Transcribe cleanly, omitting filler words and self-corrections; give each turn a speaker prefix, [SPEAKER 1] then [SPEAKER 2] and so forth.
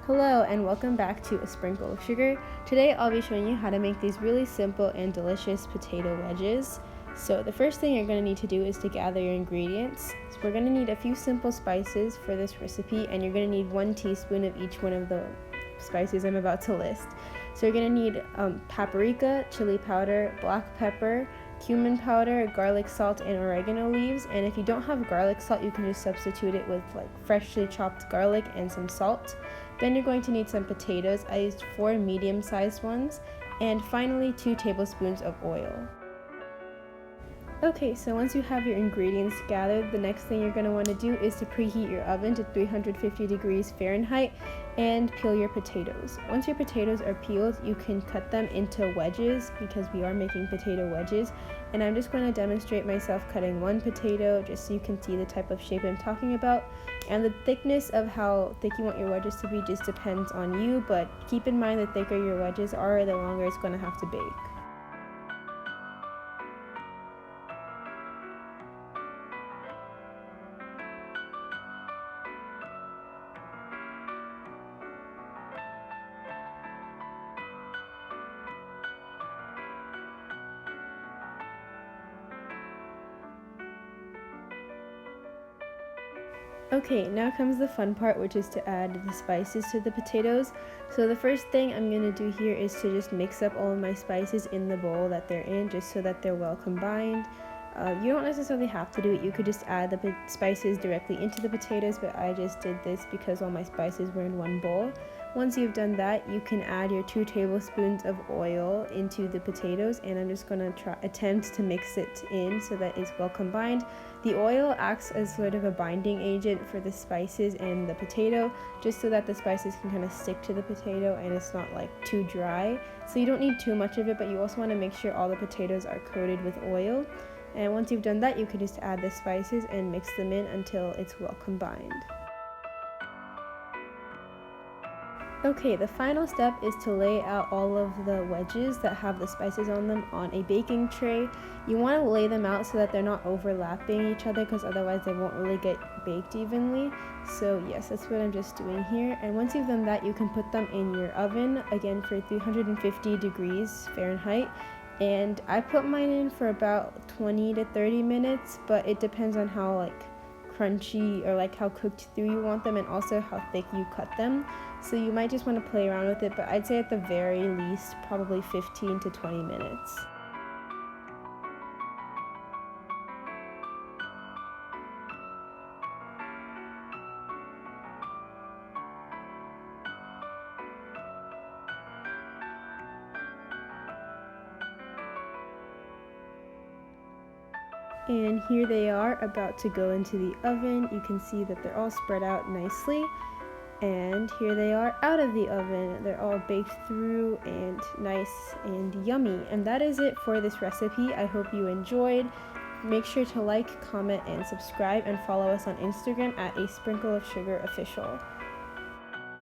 [SPEAKER 1] Hello and welcome back to A Sprinkle of Sugar. Today I'll be showing you how to make these really simple and delicious potato wedges. So the first thing you're going to need to do is to gather your ingredients. So we're going to need a few simple spices for this recipe, and you're going to need 1 teaspoon of each one of the spices I'm about to list. So you're going to need paprika, chili powder, black pepper, cumin powder, garlic salt, and oregano leaves. And if you don't have garlic salt, you can just substitute it with freshly chopped garlic and some salt. Then you're going to need some potatoes. I used 4 medium-sized ones. And finally, 2 tablespoons of oil. Okay, so once you have your ingredients gathered, the next thing you're going to want to do is to preheat your oven to 350 degrees Fahrenheit and peel your potatoes. Once your potatoes are peeled, you can cut them into wedges because we are making potato wedges. And I'm just going to demonstrate myself cutting 1 potato just so you can see the type of shape I'm talking about. And the thickness of how thick you want your wedges to be just depends on you, but keep in mind the thicker your wedges are, the longer it's going to have to bake. Okay, now comes the fun part, which is to add the spices to the potatoes. So the first thing I'm going to do here is to just mix up all of my spices in the bowl that they're in, just so that they're well combined. You don't necessarily have to do it. You could just add the spices directly into the potatoes, but I just did this because all my spices were in one bowl. Once you've done that, you can add your 2 tablespoons of oil into the potatoes, and I'm just going to attempt to mix it in so that it's well combined. The oil acts as sort of a binding agent for the spices and the potato, just so that the spices can kind of stick to the potato and it's not too dry. So you don't need too much of it, but you also want to make sure all the potatoes are coated with oil. And once you've done that, you can just add the spices and mix them in until it's well combined. Okay, the final step is to lay out all of the wedges that have the spices on them on a baking tray. You want to lay them out so that they're not overlapping each other, because otherwise they won't really get baked evenly. So yes, that's what I'm just doing here. And once you've done that, you can put them in your oven, again for 350 degrees Fahrenheit. And I put mine in for about 20 to 30 minutes, but it depends on how crunchy or how cooked through you want them, and also how thick you cut them. So you might just want to play around with it, but I'd say at the very least probably 15 to 20 minutes. And here they are about to go into the oven. You can see that they're all spread out nicely. And here they are out of the oven. They're all baked through and nice and yummy. And that is it for this recipe. I hope you enjoyed. Make sure to like, comment, and subscribe, and follow us on Instagram at A Sprinkle of Sugar Official.